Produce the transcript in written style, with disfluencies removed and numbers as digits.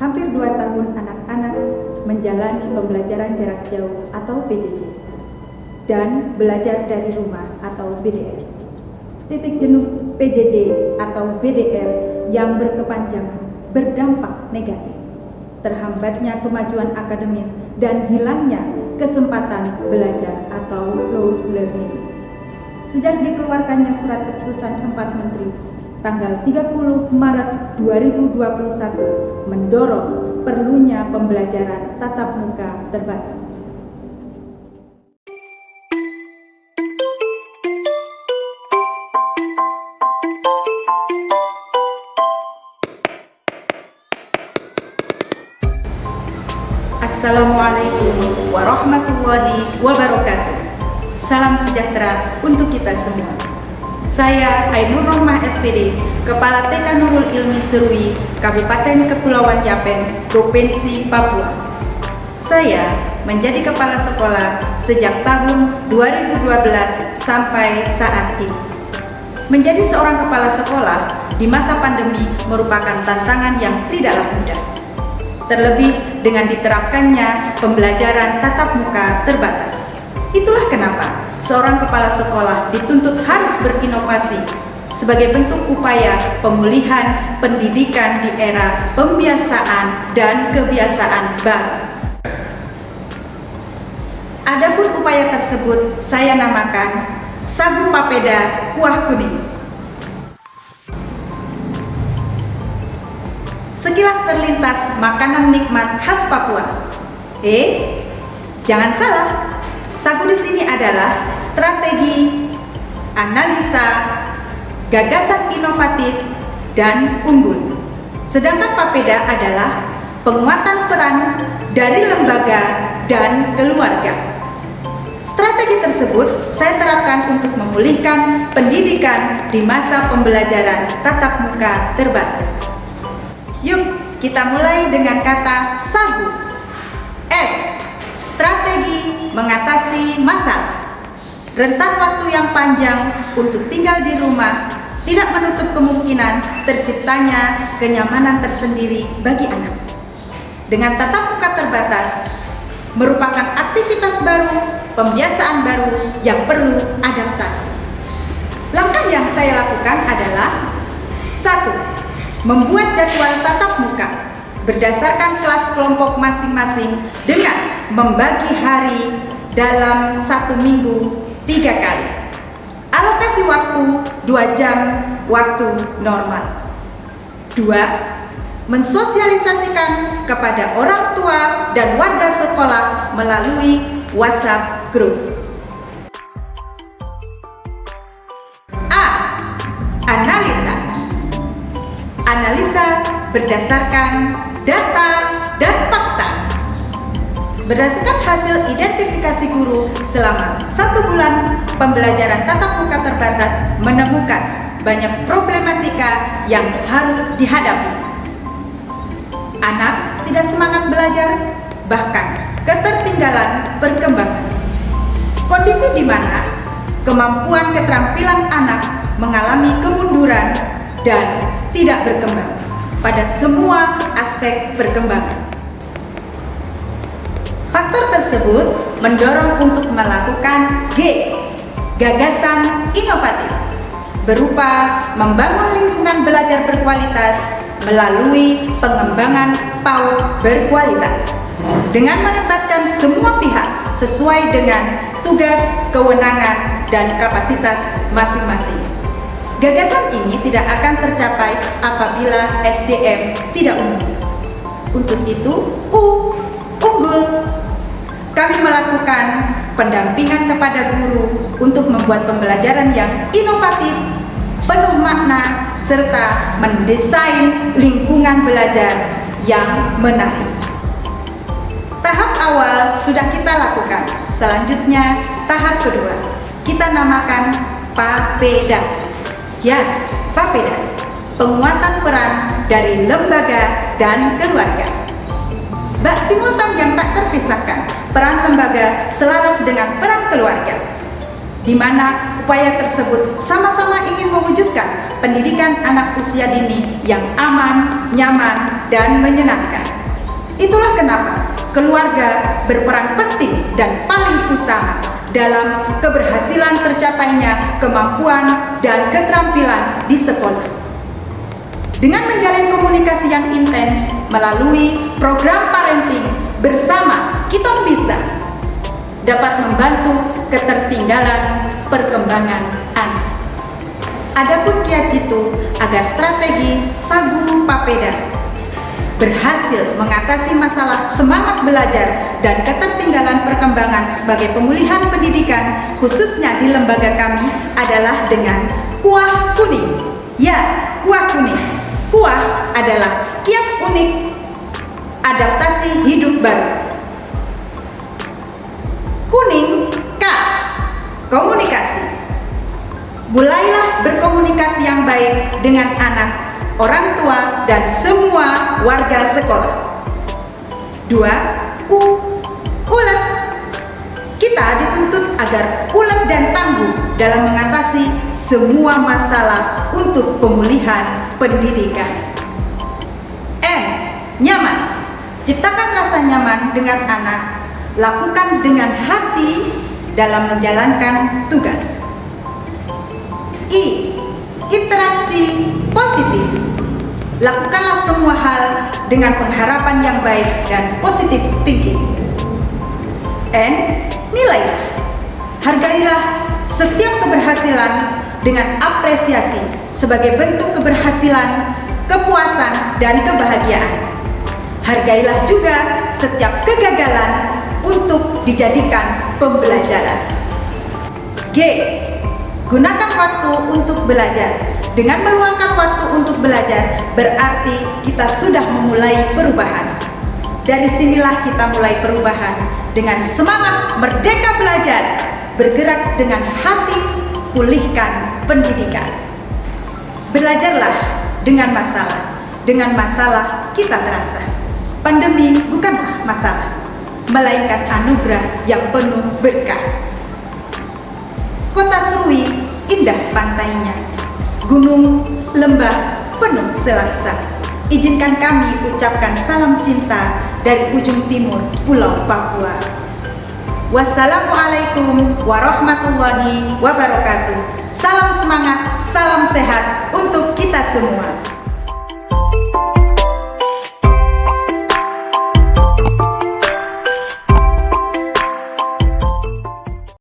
hampir 2 tahun anak-anak menjalani pembelajaran jarak jauh atau PJJ dan belajar dari rumah atau BDR. Titik jenuh PJJ atau BDR yang berkepanjangan berdampak negatif, terhambatnya kemajuan akademis dan hilangnya kesempatan belajar atau loss learning. Sejak dikeluarkannya surat keputusan 4 Menteri tanggal 30 Maret 2021 mendorong perlunya pembelajaran tatap muka terbatas. Assalamualaikum warahmatullahi wabarakatuh. Salam sejahtera untuk kita semua. Saya Ainur Rohmah SPD, Kepala TK Nurul Ilmi Serui, Kabupaten Kepulauan Yapen, Provinsi Papua. Saya menjadi kepala sekolah sejak tahun 2012 sampai saat ini. Menjadi seorang kepala sekolah di masa pandemi merupakan tantangan yang tidaklah mudah. Terlebih dengan diterapkannya pembelajaran tatap muka terbatas. Itulah kenapa seorang kepala sekolah dituntut harus berinovasi sebagai bentuk upaya pemulihan pendidikan di era pembiasaan dan kebiasaan baru. Adapun upaya tersebut saya namakan Sagu Papeda Kuah Kuning. Sekilas terlintas makanan nikmat khas Papua. Jangan salah. Sagu di sini adalah strategi, analisa, gagasan inovatif, dan unggul. Sedangkan papeda adalah penguatan peran dari lembaga dan keluarga. Strategi tersebut saya terapkan untuk memulihkan pendidikan di masa pembelajaran tatap muka terbatas. Yuk, kita mulai dengan kata sagu. S. Strategi mengatasi masalah. Rentang waktu yang panjang untuk tinggal di rumah tidak menutup kemungkinan terciptanya kenyamanan tersendiri bagi anak. Dengan tatap muka terbatas, merupakan aktivitas baru, pembiasaan baru yang perlu adaptasi. Langkah yang saya lakukan adalah 1. Membuat jadwal tatap muka berdasarkan kelas kelompok masing-masing dengan membagi hari dalam 1 minggu 3 kali. Alokasi waktu 2 jam waktu normal. 2. Mensosialisasikan kepada orang tua dan warga sekolah melalui WhatsApp group. A. Analisa. Analisa berdasarkan data dan fakta. Berdasarkan hasil identifikasi guru selama 1 bulan pembelajaran tatap muka terbatas menemukan banyak problematika yang harus dihadapi. Anak tidak semangat belajar, bahkan ketertinggalan perkembangan. Kondisi di mana kemampuan keterampilan anak mengalami kemunduran dan tidak berkembang pada semua aspek perkembangan. Faktor tersebut mendorong untuk melakukan G, gagasan inovatif, berupa membangun lingkungan belajar berkualitas melalui pengembangan PAUD berkualitas dengan melibatkan semua pihak sesuai dengan tugas, kewenangan, dan kapasitas masing-masing. Gagasan ini tidak akan tercapai apabila SDM tidak unggul. Untuk itu, U, unggul. Kami melakukan pendampingan kepada guru untuk membuat pembelajaran yang inovatif, penuh makna, serta mendesain lingkungan belajar yang menarik. Tahap awal sudah kita lakukan. Selanjutnya, tahap kedua. Kita namakan Papeda. Ya, Papeda. Penguatan peran dari lembaga dan keluarga. Bak simultan yang tak terpisahkan, peran lembaga selaras dengan peran keluarga. di mana upaya tersebut sama-sama ingin mewujudkan pendidikan anak usia dini yang aman, nyaman, dan menyenangkan. Itulah kenapa keluarga berperan penting dan paling utama dalam keberhasilan tercapainya kemampuan dan keterampilan di sekolah. Dengan menjalin komunikasi yang intens melalui program parenting bersama Kita Bisa dapat membantu ketertinggalan perkembangan anak. Adapun Kia Citu agar strategi Sagu Papeda berhasil mengatasi masalah semangat belajar dan ketertinggalan perkembangan sebagai pemulihan pendidikan khususnya di lembaga kami adalah dengan kuah kuning. Ya, kuah kuning. Kuah adalah kiat unik adaptasi hidup baru. Kuning, K, komunikasi. Mulailah berkomunikasi yang baik dengan anak, orang tua, dan semua warga sekolah. 2. Ulet. Kita dituntut agar ulet dan tangguh dalam mengatasi semua masalah untuk pemulihan pendidikan. N. Nyaman. Ciptakan rasa nyaman dengan anak. Lakukan dengan hati dalam menjalankan tugas. I. Interaksi positif. Lakukanlah semua hal dengan pengharapan yang baik dan positive thinking. N. Nilailah. Hargailah setiap keberhasilan dengan apresiasi sebagai bentuk keberhasilan, kepuasan, dan kebahagiaan. Hargailah juga setiap kegagalan untuk dijadikan pembelajaran. G. Gunakan waktu untuk belajar. Dengan meluangkan waktu untuk belajar, berarti kita sudah memulai perubahan. Dari sinilah kita mulai perubahan dengan semangat merdeka belajar, bergerak dengan hati, pulihkan pendidikan. Belajarlah dengan masalah. Dengan masalah kita terasa. Pandemi bukanlah masalah, melainkan anugerah yang penuh berkah. Kota Serui indah pantainya, gunung, lembah, penuh selaksa. Izinkan kami ucapkan salam cinta dari ujung timur Pulau Papua. Wassalamualaikum warahmatullahi wabarakatuh. Salam semangat, salam sehat untuk kita semua.